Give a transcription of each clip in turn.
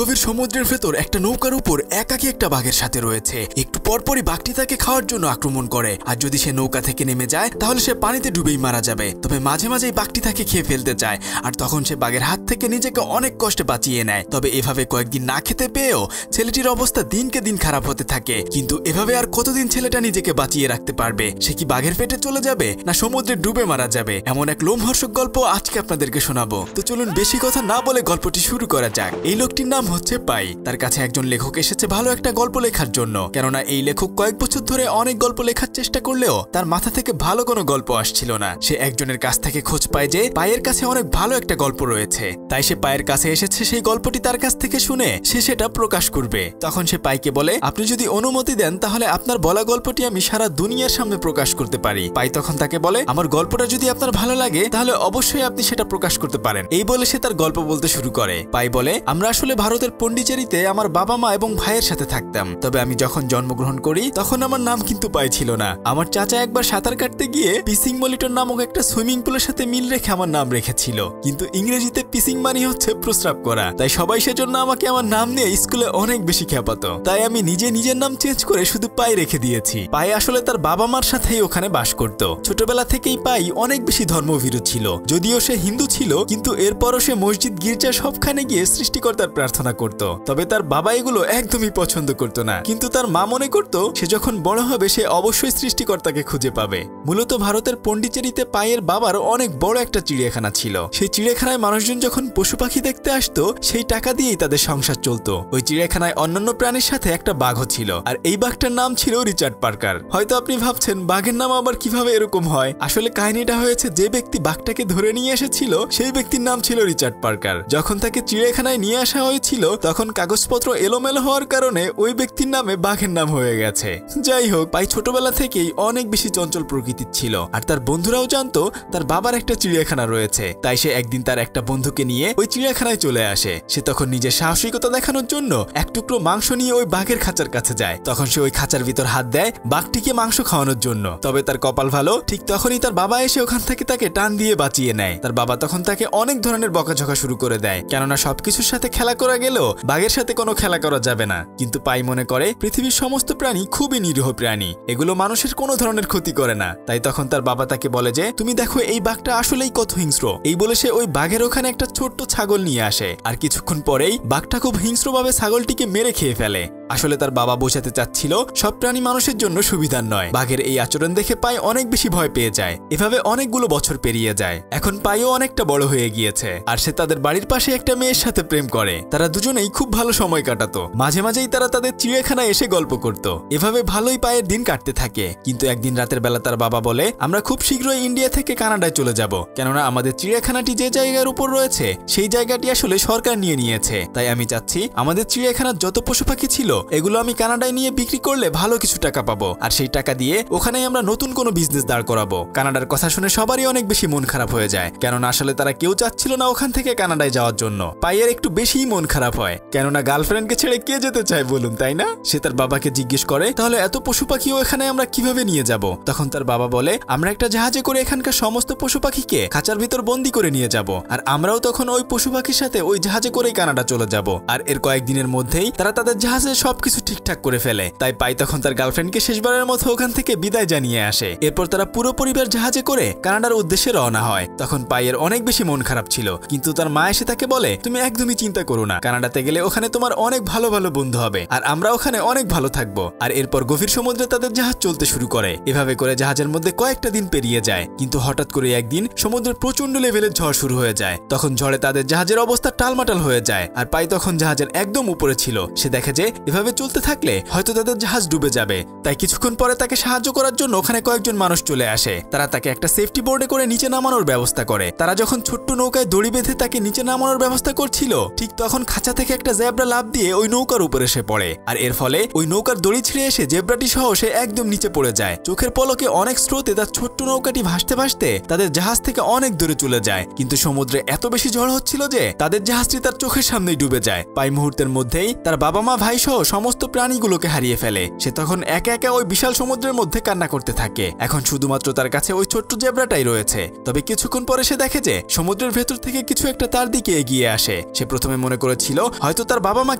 গভীর সমুদ্রের ভেতর একটা নৌকার উপর একাকী একটা বাঘের সাথে রয়েছে। একটু পরপরই বাঘটি তাকে খাওয়ার জন্য আক্রমণ করে, আর যদি সে নৌকা থেকে নেমে যায় তাহলে সে পানিতে ডুবেই মারা যাবে। তবে মাঝে মাঝেই বাঘটি তাকে খেয়ে ফেলতে চায়, আর তখন সে বাঘের হাত থেকে নিজেকে অনেক কষ্টে বাঁচিয়ে নেয়। তবে এভাবে কয়েকদিন না খেতে পেয়েও ছেলেটির অবস্থা দিনকে দিন খারাপ হতে থাকে। কিন্তু এভাবে আর কতদিন ছেলেটা নিজেকে বাঁচিয়ে রাখতে পারবে? সে কি বাঘের পেটে চলে যাবে, না সমুদ্রে ডুবে মারা যাবে? এমন এক লোমহর্ষক গল্প আজকে আপনাদেরকে শোনাবো। তো চলুন বেশি কথা না বলে গল্পটি শুরু করা যাক। এই লোকটির নাম হচ্ছে পাই। তার কাছে একজন লেখক এসেছে ভালো একটা গল্প লেখার জন্য। কেননা এই লেখক কয়েক বছর ধরে অনেক গল্প লেখার চেষ্টা করলেও তার মাথা থেকে ভালো কোনো গল্প আসছিল না। সে একজনের কাছ থেকে খোঁজ পায় যে পায়ের কাছে অনেক ভালো একটা গল্প রয়েছে। তাই সে পায়ের কাছে এসেছে সেই গল্পটি তার কাছ থেকে শুনে সে সেটা প্রকাশ করবে। তখন সে পাইকে বলে, আপনি যদি অনুমতি দেন তাহলে আপনার বলা গল্পটি আমি সারা দুনিয়ার সামনে প্রকাশ করতে পারি। পাই তখন তাকে বলে, আমার গল্পটা যদি আপনার ভালো লাগে তাহলে অবশ্যই আপনি সেটা প্রকাশ করতে পারেন। এই বলে সে তার গল্প বলতে শুরু করে। পাই বলে, আমরা আসলে ভারতের পন্ডিচেরিতে আমার বাবা মা এবং ভাইয়ের সাথে থাকতাম। তবে আমি যখন জন্মগ্রহণ করি তখন আমার নাম কিন্তু পাই ছিল না। আমার চাচা একবার সাঁতার কাটতে গিয়ে পিসিং মলিটন নামক একটা সুইমিং পুলের সাথে মিল রেখে আমার নাম রেখেছিল। কিন্তু ইংরেজিতে পিসিং মানে হচ্ছে প্রস্রাব করা, তাই সবাই সেজন্য আমাকে আমার নাম নিয়ে স্কুলে অনেক বেশি খেপাতো। তাই আমি নিজের নাম চেঞ্জ করে শুধু পাই রেখে দিয়েছি। পাই আসলে তার বাবা মার সাথেই ওখানে বাস করত। ছোটবেলা থেকেই পাই অনেক বেশি ধর্মভীরু ছিল। যদিও সে হিন্দু ছিল, কিন্তু এরপরও সে মসজিদ গির্জা সবখানে গিয়ে সৃষ্টিকর্তার প্রার্থনা করত। তবে তার বাবা এগুলো একদমই পছন্দ করত না। কিন্তু তার মা মনে করত সে যখন বড় হবে সে অবশ্যই সৃষ্টিকর্তাকে খুঁজে পাবে। মূলত ভারতের পন্ডিচেরিতে পাইয়ের বাবার অনেক বড় একটা চিড়িয়াখানা ছিল। সেই চিড়িয়াখানায় মানুষজন যখন পশু পাখি দেখতে আসতো সেই টাকা দিয়েই তাদের সংসার চলতো। ওই চিড়িয়াখানায় অন্যান্য প্রাণীর সাথে একটা বাঘও ছিল, আর এই বাঘটার নাম ছিল রিচার্ড পার্কার। হয়তো আপনি ভাবছেন বাঘের নাম আবার কিভাবে এরকম হয়। আসলে কাহিনীটা হয়েছে, যে ব্যক্তি বাঘটাকে ধরে নিয়ে এসেছিল সেই ব্যক্তির নাম ছিল রিচার্ড পার্কার। যখন তাকে চিড়িয়াখানায় নিয়ে আসা হয়েছিল তখন কাগজপত্র এলোমেলো হওয়ার কারণে ওই ব্যক্তির নামে বাঘের নাম হয়ে গেছে। যাই হোক, পাই ছোটবেলা থেকেই অনেক বেশি চঞ্চল প্রকৃতির ছিল, আর তার বন্ধুরাও জানতো তার বাবার একটা চিড়িয়াখানা রয়েছে। তাই সে একদিন তার একটা বন্ধুকে নিয়ে ওই চিড়িয়াখানায় চলে আসে। সে তখন নিজের সাহসিকতা দেখানোর জন্য এক টুকরো মাংস নিয়ে ওই বাঘের খাঁচার কাছে যায়। তখন সে ওই খাঁচার ভিতর হাত দেয় বাঘটিকে মাংস খাওয়ানোর জন্য। তবে তার কপাল ভালো, ঠিক তখনই তার বাবা এসে ওখান থেকে তাকে টান দিয়ে বাঁচিয়ে নেয়। তার বাবা তখন তাকে অনেক ধরনের বকাঝকা শুরু করে দেয়, কেননা সবকিছুর সাথে খেলা করা গেলেও বাঘের সাথে কোনো খেলা করা যাবে না। কিন্তু পাই মনে করে পৃথিবীর সমস্ত প্রাণী খুবই নিরীহ প্রাণী, এগুলো মানুষের কোনো ধরনের ক্ষতি করে না। তাই তখন তার বাবা তাকে বলে যে, তুমি দেখো এই বাঘটা আসলেই কত হিংস্র। এই বলে সে ওই বাঘের ওখানে একটা ছোট্ট ছাগল নিয়ে আসে, আর কিছুক্ষণ পরেই বাঘটা খুব হিংস্রভাবে ছাগলটিকে মেরে খেয়ে ফেলে। আসলে তার বাবা বোঝাতে চাচ্ছিল সব প্রাণী মানুষের জন্য সুবিধার নয়। বাঘের এই আচরণ দেখে পাই অনেক বেশি ভয় পেয়ে যায়। এভাবে অনেকগুলো বছর পেরিয়ে যায়। এখন পাইও অনেকটা বড় হয়ে গিয়েছে, আর সে তাদের বাড়ির পাশে একটা মেয়ের সাথে প্রেম করে। তারা দুজনেই খুব ভালো সময় কাটাতো। মাঝে মাঝেই তারা তাদের চিড়িয়াখানায় এসে গল্প করত। এভাবে ভালোই পায়ের দিন কাটতে থাকে। কিন্তু একদিন রাতের বেলা তার বাবা বলে, আমরা খুব শীঘ্রই ইন্ডিয়া থেকে কানাডায় চলে যাব, কেননা আমাদের চিড়িয়াখানাটি যে জায়গার উপর রয়েছে সেই জায়গাটি আসলে সরকার নিয়ে নিয়েছে। তাই আমি চাচ্ছি আমাদের চিড়িয়াখানার যত পশু পাখি ছিল এগুলো আমি কানাডায় নিয়ে বিক্রি করলে ভালো কিছু টাকা পাবো, আর সেই টাকা দিয়ে ওখানেই আমরা নতুন কোনো বিজনেস দাঁড় করাবো। কানাডার কথা শুনে সবারই অনেক বেশি মন খারাপ হয়ে যায়, কেননা আসলে তারা কেউ চাচ্ছিল না ওখান থেকে কানাডায় যাওয়ার জন্য। পাইয়ের একটু বেশিই মন খারাপ হয়, কেননা গার্লফ্রেন্ডকে ছেড়ে কে যেতে চায় বলুন, তাই না? সে তার বাবাকে জিজ্ঞেস করে, তাহলে এত পশু পাখিও এখানে আমরা কিভাবে নিয়ে যাব? তখন তার বাবা বলে, আমরা একটা জাহাজে করে এখানকার সমস্ত পশু পাখিকে খাঁচার ভিতর বন্দি করে নিয়ে যাব, আর আমরাও তখন ওই পশু পাখির সাথে ওই জাহাজে করেই কানাডা চলে যাব। আর এর কয়েকদিনের মধ্যেই তারা তাদের জাহাজে সবকিছু ঠিকঠাক করে ফেলে। তাই পাই তখন তার গার্লফ্রেন্ডকে শেষবারের মতো ওখান থেকে বিদায় জানিয়ে আসে। এরপর তারা পুরো পরিবার জাহাজে করে কানাডার উদ্দেশ্যে রওনা হয়। তখন পাইয়ের অনেক বেশি মন খারাপ ছিল, কিন্তু তার মা এসে তাকে বলে, তুমি একদমই চিন্তা করো না, কানাডাতে গেলে ওখানে তোমার অনেক ভালো ভালো বন্ধু হবে, আর আমরা ওখানে অনেক ভালো থাকবো। আর এরপর গভীর সমুদ্রে তাদের জাহাজ চলতে শুরু করে। এভাবে করে জাহাজের মধ্যে কয়েকটা দিন পেরিয়ে যায়। কিন্তু হঠাৎ করে একদিন সমুদ্রের প্রচন্ড লেভেলের ঝড় শুরু হয়ে যায়। তখন ঝড়ে তাদের জাহাজের অবস্থা টালমাটাল হয়ে যায়, আর পাই তখন জাহাজের একদম উপরে ছিল। সে দেখে যে এভাবে চলতে থাকলে হয়তো তাদের জাহাজ ডুবে যাবে। তাই কিছুক্ষণ পরে তাকে সাহায্য করার জন্য ওখানে কয়েকজন মানুষ চলে আসে। তারা তাকে একটা সেফটি বোর্ডে করে নিচে নামানোর ব্যবস্থা করে। তারা যখন ছোট্ট নৌকায় দড়ি বেঁধে তাকে নিচে নামানোর ব্যবস্থা করছিল, ঠিক তখন খাঁচা থেকে একটা জেব্রা লাফ দিয়ে ওই নৌকার উপরে এসে পড়ে, আর এর ফলে ওই নৌকার দড়ি ছিঁড়ে এসে জেব্রাটি সহ সে একদম নিচে পড়ে যায়। চোখের পলকে অনেক স্রোতে তার ছোট্ট নৌকাটি ভাসতে ভাসতে তাদের জাহাজ থেকে অনেক দূরে চলে যায়। কিন্তু সমুদ্রে এত বেশি ঝড় হচ্ছিল যে তাদের জাহাজটি তার চোখের সামনেই ডুবে যায়। পাই মুহূর্তের মধ্যেই তার বাবা মা ভাই সহ সমস্ত প্রাণীগুলোকে হারিয়ে ফেলে। সে তখন একা একা ওই বিশাল সমুদ্রের মধ্যে কান্না করতে থাকে। এখন শুধুমাত্র তার কাছে ওই ছোট্ট জেব্রাটাই রয়েছে। তবে কিছুক্ষণ পরে সে দেখে যে সমুদ্রের ভেতর থেকে কিছু একটা তার দিকে এগিয়ে আসে। সে প্রথমে মনে করেছিল হয়তো তার বাবা মা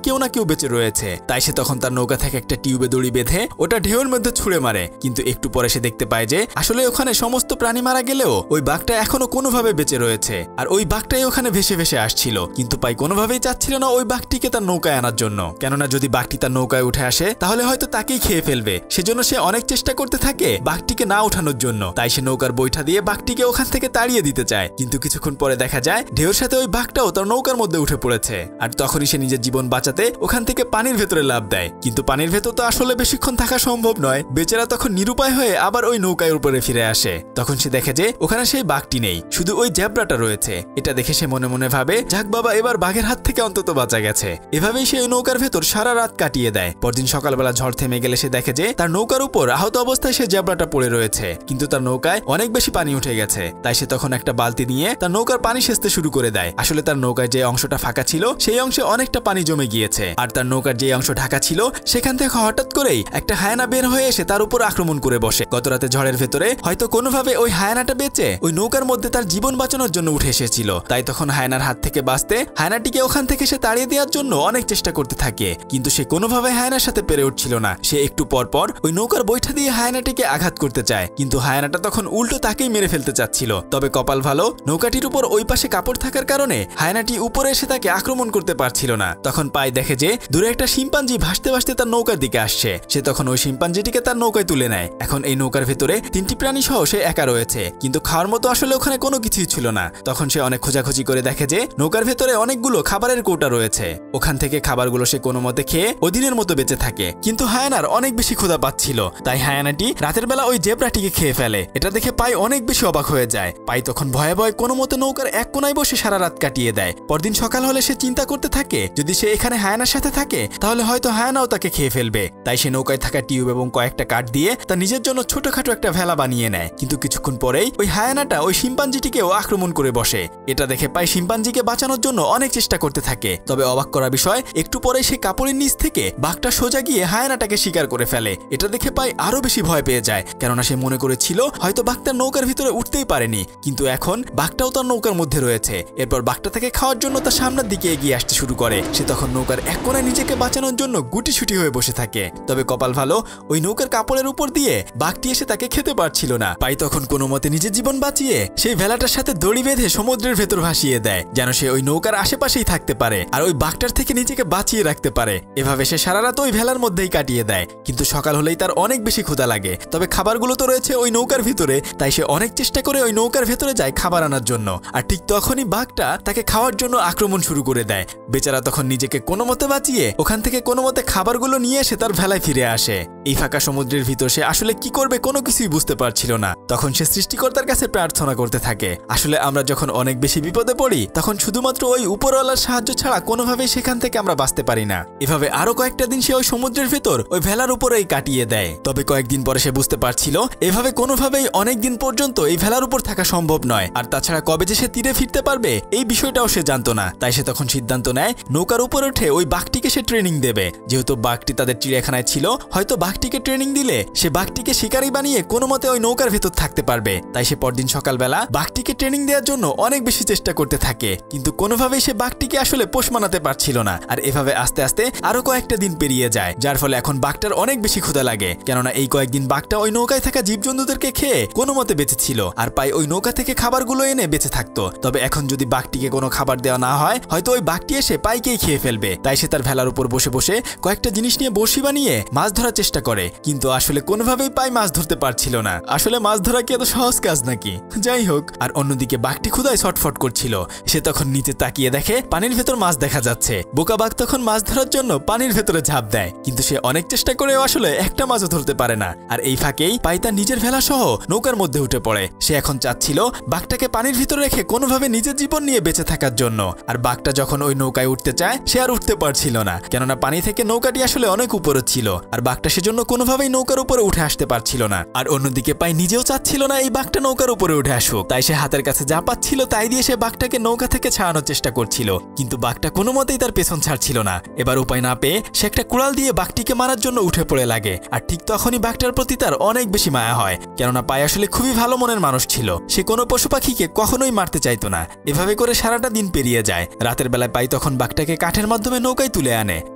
কেউ না কেউ বেঁচে রয়েছে, তাই সে তখন তার নৌকা থেকে একটা টিউবে দড়ি বেঁধে ওটা ঢেউয়ের মধ্যে ছুঁড়ে মারে। কিন্তু একটু পরে সে দেখতে পায় যে আসলে ওখানে সমস্ত প্রাণী মারা গেলেও ওই বাঘটা এখনো কোনোভাবে বেঁচে রয়েছে, আর ওই বাঘটাই ওখানে ভেসে ভেসে আসছিল। কিন্তু পাই কোনোভাবেই চাচ্ছিল না ওই বাঘটিকে তার নৌকায় আনার জন্য, কেননা যদি বাঘটি তার নৌকায় উঠে আসে তাহলে হয়তো তাকেই খেয়ে ফেলবে। সেজন্য সে অনেক চেষ্টা করতে থাকে বাঘটিকে না ওঠানোর জন্য। তাই সে নৌকার বৈঠা দিয়ে বাঘটিকে ওখান থেকে তাড়িয়ে দিতে চায়। কিন্তু কিছুক্ষণ পরে দেখা যায় ঢেউর সাথে ওই বাঘটাও তার নৌকার মধ্যে উঠে পড়েছে। আর তখনই সে নিজের জীবন বাঁচাতে ওখান থেকে পানির ভেতরে লাফ দেয়। কিন্তু পানির ভেতর তো আসলে বেশিক্ষণ থাকা সম্ভব নয়। বেচারা তখন নিরুপায় হয়ে আবার ওই নৌকার উপরে ফিরে আসে। তখন সে দেখে যে ওখানে সেই বাঘটি নেই, শুধু ওই জেব্রাটা রয়েছে। এটা দেখে সে মনে মনে ভাবে, যাক বাবা, এবার বাঘের হাত থেকে অন্তত বাঁচা গেছে। এভাবেই সে ওই নৌকার ভেতর সারা রাত কাটিয়ে দেয়। পরদিন সকালবেলা ঝড় থেমে গেলে সে দেখে যে তার নৌকার উপর আহত অবস্থায় সে জেব্রাটা পড়ে রয়েছে, কিন্তু তার নৌকায় অনেক বেশি পানি উঠে গেছে। তাই সে তখন একটা বালতি নিয়ে তার নৌকার পানি সেচতে শুরু করে দেয়। আসলে তার নৌকায় যে অংশটা ফাঁকা ছিল সেই অংশে অনেকটা পানি জমে গিয়েছে, আর তার নৌকার যে অংশ ঢাকা ছিল সেখান থেকে হঠাৎ করেই একটা হায়না বের হয়ে এসে তার উপর আক্রমণ করে বসে। গতরাতে ঝড়ের ভেতরে হয়তো কোনোভাবে ওই হায়নাটা বেঁচে ওই নৌকার মধ্যে তার জীবন বাঁচানোর জন্য উঠে এসেছিল। তাই তখন হায়নার হাত থেকে বাঁচতে হায়নাটিকে ওখান থেকে সে তাড়িয়ে দেওয়ার জন্য অনেক চেষ্টা করতে থাকে, কিন্তু সে কোনোভাবে হায়নার সাথে পেরে উঠছিল না। সে একটু পর পর ওই নৌকার বৈঠা দিয়ে হায়নাটিকে আঘাত করতে চায়, কিন্তু হায়নাটা তখন উল্টো তাকেই মেরে ফেলতে চাচ্ছিল। তবে কপাল ভালো, নৌকাটির উপর ওই পাশে কাপড় থাকার কারণে হায়নাটি উপরে এসে তাকে আক্রমণ করতে পারছিল না। তখন পাই দেখে যে দূরে একটা শিম্পাঞ্জি ভাসতে ভাসতে তার নৌকার দিকে আসছে। সে তখন ওই শিম্পাঞ্জিটিকে তার নৌকায় তুলে নেয়। এখন এই নৌকার ভেতরে 3টি প্রাণী সহ সে একা রয়েছে, কিন্তু খাওয়ার মতো আসলে ওখানে কোনো কিছুই ছিল না। তখন সে অনেক খোঁজাখুঁজি করে দেখে যে নৌকার ভেতরে অনেকগুলো খাবারের কৌটা রয়েছে। ওখান থেকে খাবারগুলো সে কোনো মতে খেয়ে ওদিনের মতো বেঁচে থাকে। কিন্তু হায়ানার অনেক বেশি ক্ষুধা পাচ্ছিল, তাই হায়ানাটি রাতের বেলা ওই জেব্রাটিকে খেয়ে ফেলে। এটা দেখে পাই অনেক বেশি অবাক হয়ে যায়। পাই তখন ভয়ে ভয়ে কোনো মতে নৌকার এক কোনায় বসে সারা রাত কাটিয়ে দেয়। পরদিন সকাল হলে সে চিন্তা করতে থাকে যদি সে এখানে হায়ানার সাথে থাকে তাহলে হয়তো হায়ানাও তাকে খেয়ে ফেলবে। তাই সে নৌকায় থাকা টিউব এবং কয়েকটা কাঠ দিয়ে তার নিজের জন্য ছোটখাটো একটা ভেলা বানিয়ে নেয়। কিন্তু কিছুক্ষণ পরেই ওই হায়ানাটা ওই শিম্পাঞ্জিটিকেও আক্রমণ করে বসে। এটা দেখে পাই শিম্পাঞ্জিকে বাঁচানোর জন্য অনেক চেষ্টা করতে থাকে। তবে অবাক করা বিষয়, একটু পরে সে কাপড়ের নিচ থেকে বাঘটা সোজা গিয়ে হায়ানাটাকে শিকার করে ফেলে। এটা দেখে পাই আরো বেশি ভয় পেয়ে যায়, কেননা সে মনে করেছিল হয়তো বাঘটা নৌকার ভিতরে উঠতেই পারেনি, কিন্তু এখন বাঘটাও তার নৌকার মধ্যে রয়েছে। এরপর বাঘটা তাকে খাওয়ার জন্য তার সামনের দিকে এগিয়ে আসতে শুরু করে। সে তখন নৌকার এক কোণায় নিজেকে বাঁচানোর জন্য গুটিসুটি হয়ে বসে থাকে। তবে কপাল ভালো, ওই নৌকার কাপড়ের উপর দিয়ে বাঘটি এসে তাকে খেতে পারছিল না। পাই তখন কোনো মতে নিজের জীবন বাঁচিয়ে সেই ভেলাটার সাথে দড়ি বেঁধে সমুদ্রের ভেতর ভাসিয়ে দেয়, যেন সে ওই নৌকার আশেপাশেই থাকতে পারে আর ওই বাঘটার থেকে নিজেকে বাঁচিয়ে রাখতে পারে। এভাবে সে সারা রাত ওই ভেলার মধ্যেই কাটিয়ে দেয়। কিন্তু সকাল হলেই তার অনেক বেশি ক্ষুধা লাগে। তবে খাবারগুলো তো রয়েছে ওই নৌকার ভিতরে, তাই সে অনেক চেষ্টা করে ওই নৌকার ভেতরে যায় খাবার আনার জন্য। আর ঠিক তখনই বাঘটা তাকে খাওয়ার জন্য আক্রমণ শুরু করে দেয়। বেচারা তখন নিজেকে কোনো মতে বাঁচিয়ে ওখান থেকে কোনো মতে খাবারগুলো নিয়ে এসে তার ভেলায় ফিরে আসে। এই ফাঁকা সমুদ্রের ভিতর সে আসলে কি করবে কোনো কিছুই বুঝতে পারছিল না। তখন সে সৃষ্টিকর্তার কাছে প্রার্থনা করতে থাকে। আসলে আমরা যখন অনেক বেশি বিপদে পড়ি তখন শুধুমাত্র ওই উপরওয়ালার সাহায্য ছাড়া কোনোভাবেই সেখান থেকে আমরা বাঁচতে পারি না। এভাবে আরো কয়েকটা দিন সে ওই সমুদ্রের ভেতর ওই ভেলার উপরেই কাটিয়ে দেয়। তবে কয়েকদিন পরে সে বুঝতে পারছিল এভাবে কোনোভাবেই অনেক দিন পর্যন্ত এই ভেলার উপর থাকা সম্ভব নয়, আর তাছাড়া কবে যে সে তীরে ফিরতে পারবে এই বিষয়টাও সে জানতো না। তাই সে তখন সিদ্ধান্ত নেয় নৌকার উপর উঠে ওই বাঘটিকে সে ট্রেনিং দেবে। যেহেতু বাঘটি তাদের চিড়িয়াখানায় ছিল, হয়তো বাঘটিকে ট্রেনিং দিলে সে বাঘটিকে শিকারি বানিয়ে কোনো মতে ওই নৌকার ভেতর থাকতে পারবে। তাই সে পরদিন সকালবেলা বাঘটিকে ট্রেনিং দেওয়ার জন্য অনেক বেশি চেষ্টা করতে থাকে, কিন্তু কোনোভাবেই সে বাঘটিকে আসলে পোষ মানাতে পারছিল না। আর এভাবে আস্তে আস্তে আরো কয়েকটা দিন পেরিয়ে যায়, যার ফলে এখন বাঘটার অনেক বেশি ক্ষুধা লাগে, কেননা এই কয়েকদিন বাঘটা ওই নৌকায় থাকা জীবজন্তুদেরকে খেয়ে কোনো মতে বেঁচে ছিল। আর পাই ওই নৌকা থেকে খাবারগুলো এনে বেঁচে থাকতো। তবে এখন যদি বাঘটিকে কোনো খাবার দেওয়া না হয় হয়তো ওই বাঘটি এসে পাইকেই খেয়ে ফেলবে। তাই সে তার ভেলার উপর বসে বসে কয়েকটা জিনিস নিয়ে বড়শি বানিয়ে মাছ ধরার চেষ্টা করে, কিন্তু আসলে কোনোভাবেই পাই মাছ ধরতে পারছিল না। আসলে মাছ ধরা কি এত সহজ কাজ নাকি? যাই হোক, আর অন্যদিকে বাঘটি ক্ষুধায় ছটফট করছিল। সে তখন নিচে তাকিয়ে দেখে পানির ভেতর মাছ দেখা যাচ্ছে। বোকা বাঘ তখন মাছ ধরার জন্য পানির ভেতরে ঝাঁপ দেয়, কিন্তু সে অনেক চেষ্টা করেও আসলে একটা মাছও ধরতে পারে না। আর এই ফাঁকেই পাই তার নিজের ভেলা সহ নৌকার মধ্যে উঠে পড়ে। সে এখন চাচ্ছিল বাঘটাকে পানির ভিতরে রেখে কোনোভাবে নিজের জীবন নিয়ে বেঁচে থাকার জন্য। আর বাঘটা যখন ওই নৌকায় উঠতে চায় সে আর উঠতে পারছিল না, কেননা পানি থেকে নৌকাটি আসলে অনেক উপরে ছিল। আর বাঘটা সেজন্য জন্য কোনোভাবেই নৌকার উপরে উঠে আসতে পারছিল না। আর অন্যদিকে পাই নিজেও চাচ্ছিল না এই বাঘটা নৌকার উপরে উঠে আসুক, তাই সে হাতের কাছে যা পাচ্ছিল তাই দিয়ে সে বাঘটাকে নৌকা থেকে ছাড়ানোর চেষ্টা করছিল, কিন্তু বাঘটা কোনো মতেই তার পেছন ছাড়ছিল না। এবার উপায় না পেয়ে সে একটা কুড়াল দিয়ে বাঘটিকে মারার জন্য উঠে পড়ে লাগে। আর ঠিক তখনই বাঘটার প্রতি তার অনেক বেশি মায়া হয়, কেননা পাই আসলে খুবই ভালো মনের মানুষ ছিল। সে কোনো পশু পাখিকে কখনোই মারতে চাইতো না। এভাবে করে সারাটা দিন পেরিয়ে যায়। রাতের বেলায় পাই তখন বাঘটাকে কাঠের মাধ্যমে নৌকায় তুলে আনে,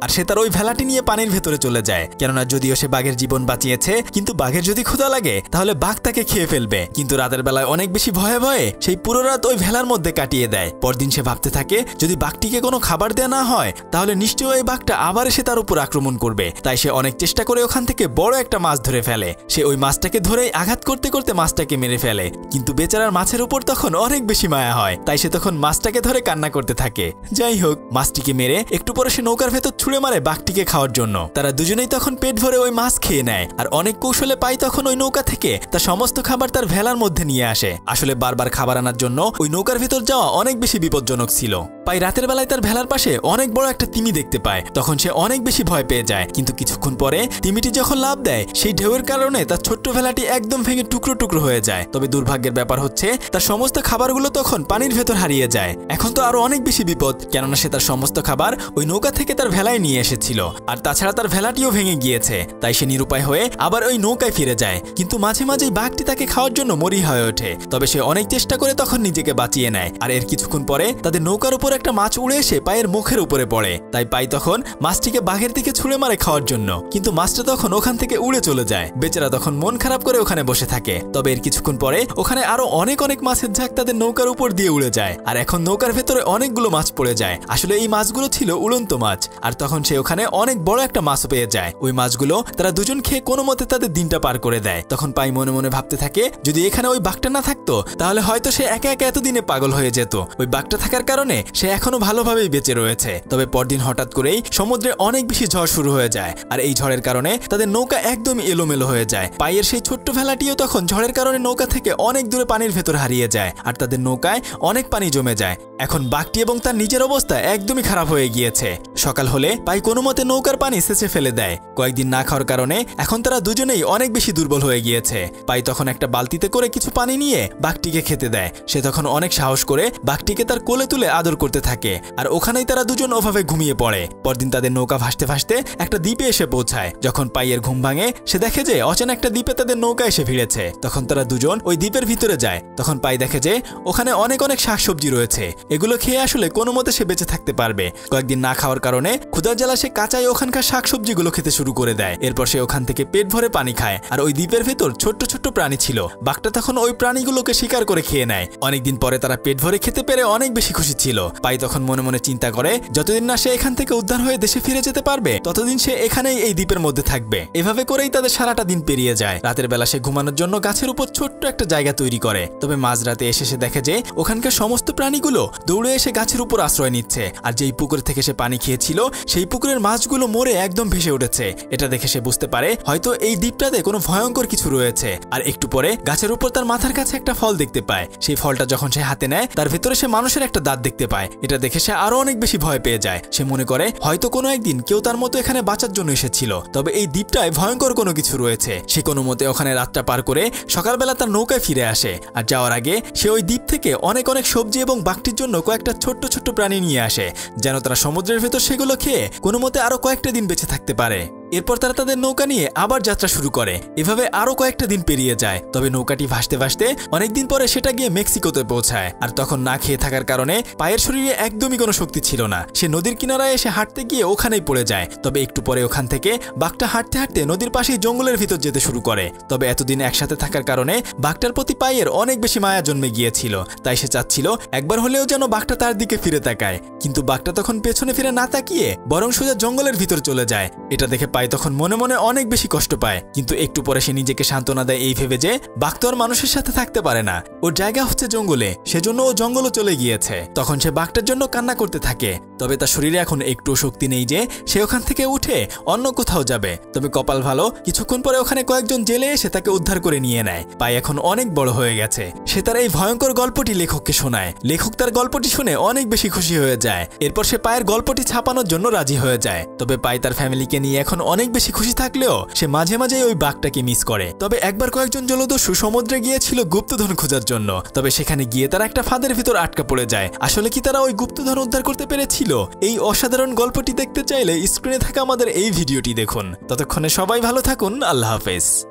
আর সে তার ওই ভেলাটি নিয়ে পানির ভেতরে চলে যায়, কেননা যদিও সে বাঘের জীবন বাঁচিয়েছে, কিন্তু বাঘের যদি ক্ষুধা লাগে তাহলে বাঘ তাকে খেয়ে ফেলবে। কিন্তু রাতের বেলায় অনেক বেশি ভয়ে ভয়ে সেই পুরো রাত ওই ভেলার মধ্যে কাটিয়ে দেয়। পরদিন সে ভাবতে থাকে যদি বাঘটিকে কোনো খাবার দেয়া না হয় তাহলে নিশ্চয়ই ওই বাঘটা আবার এসে তার উপর আক্রমণ করবে। তাই সে অনেক চেষ্টা করে ওখান থেকে বড় একটা মাছ ধরে ফেলে। সে ওই মাছটাকে ধরেই আঘাত করতে করতে মাছটাকে মেরে ফেলে, কিন্তু বেচারার মাছের উপর তখন অনেক বেশি মায়া হয়, তাই সে তখন মাছটাকে ধরে কান্না করতে থাকে। যাই হোক, মাছটিকে মেরে একটু পরে সে নৌকার ভেতর ছুঁড়ে মারে বাঘটিকে খাওয়ার জন্য। তারা দুজনেই তখন পেট ভরে ওই মাছ খেয়ে নেয়, আর অনেক কৌশলে পাই তখন ওই নৌকা থেকে তার সমস্ত খাবার তার ভেলার মধ্যে নিয়ে আসে। আসলে বারবার খাবার আনার জন্য ওই নৌকার ভেতর যাওয়া অনেক বেশি বিপজ্জনক ছিল। পাই রাতের বেলায় তার ভেলার পাশে অনেক বড় একটা তিমি দেখতে পায়, তখন সে অনেক বেশি ভয় পেয়ে যায়। কিন্তু কিছুক্ষণ পরে তিমিটি যখন লাফ দেয় সেই ঢেউয়ের কারণে তার ছোট্ট ভেলাটি একদম ভেঙে টুকরো টুকরো হয়ে যায়। তবে দুর্ভাগ্যের ব্যাপার হচ্ছে তার সমস্ত খাবারগুলো তখন পানির ভেতর হারিয়ে যায়। এখন তো আরো অনেক বেশি বিপদ, কেননা সে তার সমস্ত খাবার ওই নৌকা থেকে তার ভেলায় নিয়ে এসেছিল, আর তাছাড়া তার ভেলাটিও ভেঙে গিয়েছে। তাই সে নিরুপায় হয়ে আবার ওই নৌকায় ফিরে যায়, কিন্তু মাঝে মাঝেই বাঘটি তাকে খাওয়ার জন্য মরি হয়ে ওঠে। তবে সে অনেক চেষ্টা করে তখন নিজেকে বাঁচিয়ে নেয়। আর এর কিছুক্ষণ পরে তাদের নৌকার উপর একটা মাছ উড়ে এসে পায়ের মুখের উপরে পড়ে। তাই পাই তখন মাছটিকে বাঘের দিকে ছুঁড়ে মারে খাওয়ার জন্য, কিন্তু মাছটা তখন ওখান থেকে উড়ে চলে যায়। বেচারা তখন মন খারাপ করে ওখানে বসে থাকে। তবে এর কিছুক্ষণ পরে ওখানে আরো অনেক মাছের ঝাঁক তাদের নৌকার উপর দিয়ে উড়ে যায়, আর এখন নৌকার ভেতরে অনেকগুলো মাছ পড়ে যায়। আসলে এই মাছগুলো ছিল উড়ন্ত মাছ। আর তখন সে ওখানে অনেক বড় একটা মাছ পেয়ে যায়। ওই মাছগুলো তারা দুজন খেয়ে কোনো মতে তাদের দিনটা পার করে দেয়। তখন পাই মনে মনে ভাবতে থাকে যদি এখানে ওই বাঘটা না থাকতো তাহলে হয়তো সে একা একা এতদিনে পাগল হয়ে যেত। ওই বাঘটা থাকার কারণে সে এখনো ভালোভাবেই বেঁচে রয়েছে। তবে পরদিন হঠাৎ করেই সমুদ্রে অনেক বেশি ঝড় শুরু হয়ে যায়, আর এই ঝড়ের কারণে তাদের নৌকা একদমই এলোমেলো হয়ে যায়। পাইয়ের সেই ছোট্ট ভেলাটিও তখন ঝড়ের কারণে নৌকা থেকে অনেক দূরে পানির ভেতর হারিয়ে যায়, আর তাদের নৌকায় অনেক পানি জমে যায়। এখন বাঘটি এবং তার নিজের অবস্থা একদমই খারাপ হয়ে গিয়েছে। সকাল হলে পাই কোনো মতে নৌকার পানি সেচে ফেলে দেয়। কয়েকদিন না খাওয়ার কারণে এখন তারা দুজনেই অনেক বেশি দুর্বল হয়ে গিয়েছে। পাই তখন একটা বালতিতে করে কিছু পানি নিয়ে বাঘটিকে খেতে দেয়। সে তখন অনেক সাহস করে বাঘটিকে তার কোলে তুলে আদর করতে থাকে, আর ওখানেই তারা দুজন ওভাবে ঘুমিয়ে পড়ে। পরদিন তাদের নৌকা ভাসতে ভাসতে একটা দ্বীপে এসে পৌঁছায়। যখন পাইয়ের ঘুম ভাঙে সে দেখে যে অচেনা একটা দ্বীপে তাদের নৌকা এসে ভিড়েছে। তখন তারা দুজন ওই দ্বীপের ভিতরে যায়। তখন পাই দেখে যে ওখানে অনেক শাকসবজি রয়েছে, এগুলো খেয়ে আসলে কোনো মতে সে বেঁচে থাকতে পারবে। কয়েকদিন না খাওয়ার কারণে ক্ষুধার জ্বালা সে কাঁচাই ওখানকার শাকসবজিগুলো খেতে শুরু করে দেয়। এরপর সে ওখান থেকে পেট ভরে পানি খায়। আর ওই দ্বীপের ভেতর ছোট্ট ছোট্ট প্রাণী ছিল, বাঘটা তখন ওই প্রাণীগুলোকে শিকার করে খেয়ে নেয়। অনেকদিন পরে তারা পেট ভরে খেতে পেরে অনেক বেশি খুশি ছিল। পাই তখন মনে মনে চিন্তা করে যতদিন না সে এখান থেকে উদ্ধার হয়ে দেশে ফিরে যেতে পারবে ততদিন সে এখানেই এই দ্বীপের মধ্যে থাকবে। এভাবে করেই তাদের সারাটা দিন পেরিয়ে যায়। রাতের বেলা সে ঘুমানোর জন্য গাছের উপর ছোট্ট একটা জায়গা তৈরি করে। তবে মাঝরাতে এসে সে দেখে যে ওখানকার সমস্ত প্রাণীগুলো দৌড়ে এসে গাছের উপর আশ্রয় নিচ্ছে, আর যেই পুকুর থেকে সে পানি খেয়েছিল সেই পুকুরের মাছগুলো মরে একদম ভেসে উঠেছে। এটা দেখে সে বুঝতে পারে হয়তো এই দ্বীপটাতে কোনো ভয়ঙ্কর কিছু রয়েছে। আর একটু পরে গাছের উপর তার মাথার কাছে একটা ফল দেখতে পায়। সেই ফলটা যখন সে হাতে নেয় তার ভেতরে সে মানুষের একটা দাঁত দেখতে পায়। এটা দেখে সে আরো অনেক বেশি ভয় পেয়ে যায়। সে মনে করে হয়তো কোনো একদিন কেউ তার মতো এখানে বাঁচার জন্য এসেছিল। তবে এই দ্বীপটায় ভয়ঙ্কর কোনো কিছু রয়েছে। সে কোনো মতে ওখানে রাতটা পার করে সকালবেলা তার নৌকায় ফিরে আসে। আর যাওয়ার আগে সে ওই দ্বীপ থেকে অনেক সবজি এবং বাঘটির জন্য কয়েকটা ছোট্ট ছোট্ট প্রাণী নিয়ে আসে, যেন তারা সমুদ্রের ভেতর সেগুলো খেয়ে কোনো মতে আরো কয়েকটা দিন বেঁচে থাকতে পারে। এরপর তারা তাদের নৌকা নিয়ে আবার যাত্রা শুরু করে। এভাবে আরো কয়েকটা দিন পেরিয়ে যায়। তবে নৌকাটি ভাসতে ভাসতে অনেকদিন পরে সেটা গিয়ে মেক্সিকোতে পৌঁছায়। আর তখন না খেয়ে থাকার কারণে পায়ের শরীরে একদমই কোনো শক্তি ছিল না। সে নদীর কিনারায় এসে হাঁটতে গিয়ে ওখানেই পড়ে যায়। তবে একটু পরে ওখান থেকে বাঘটা হাঁটতে হাঁটতে নদীর পাশেই জঙ্গলের ভিতর যেতে শুরু করে। তবে এতদিন একসাথে থাকার কারণে বাঘটার প্রতি পায়ের অনেক বেশি মায়া জন্মে গিয়েছিল। তাই সে চাচ্ছিল একবার হলেও যেন বাঘটা তার দিকে ফিরে তাকায়। কিন্তু বাঘটা তখন পেছনে ফিরে না তাকিয়ে বরং সোজা জঙ্গলের ভিতর চলে যায়। এটা দেখে পাই তখন মনে মনে অনেক বেশি কষ্ট পায়। কিন্তু একটু পরে সে নিজেকে সান্ত্বনা দেয় এই ভেবে যে বাঘ তো আর মানুষের সাথে থাকতে পারে না, ওর জায়গা হচ্ছে জঙ্গলে, সেজন্য ও জঙ্গলে চলে গিয়েছে। তখন সে বাঘটার জন্য কান্না করতে থাকে। তবে তার শরীরে এখন একটু শক্তি নেই যে সে ওখান থেকে উঠে অন্য কোথাও যাবে। তবে কপাল ভালো কিছুক্ষণ পরে ওখানে কয়েকজন জেলে এসে তাকে উদ্ধার করে নিয়ে নেয়। পাই এখন অনেক বড় হয়ে গেছে। সে তার এই ভয়ঙ্কর গল্পটি লেখককে শোনায়। লেখক তার গল্পটি শুনে অনেক বেশি খুশি হয়ে যায়। এরপর সে পায়ের গল্পটি ছাপানোর জন্য রাজি হয়ে যায়। তবে পাই তার ফ্যামিলিকে নিয়ে এখন অনেক বেশি খুশি থাকলেও সে মাঝে মাঝে ওই বাঘটাকে মিস করে। তবে একবার কয়েকজন জলদস্যু সমুদ্রে গিয়েছিল গুপ্তধন খোঁজার জন্য। তবে সেখানে গিয়ে তারা একটা ফাঁদের ভিতর আটকা পড়ে যায়। আসলে কি তারা ওই গুপ্তধন উদ্ধার করতে পেরেছিল? এই অসাধারণ গল্পটি দেখতে চাইলে স্ক্রিনে থাকা আমাদের এই ভিডিওটি দেখুন। ততক্ষণে সবাই ভালো থাকুন। আল্লাহ হাফেজ।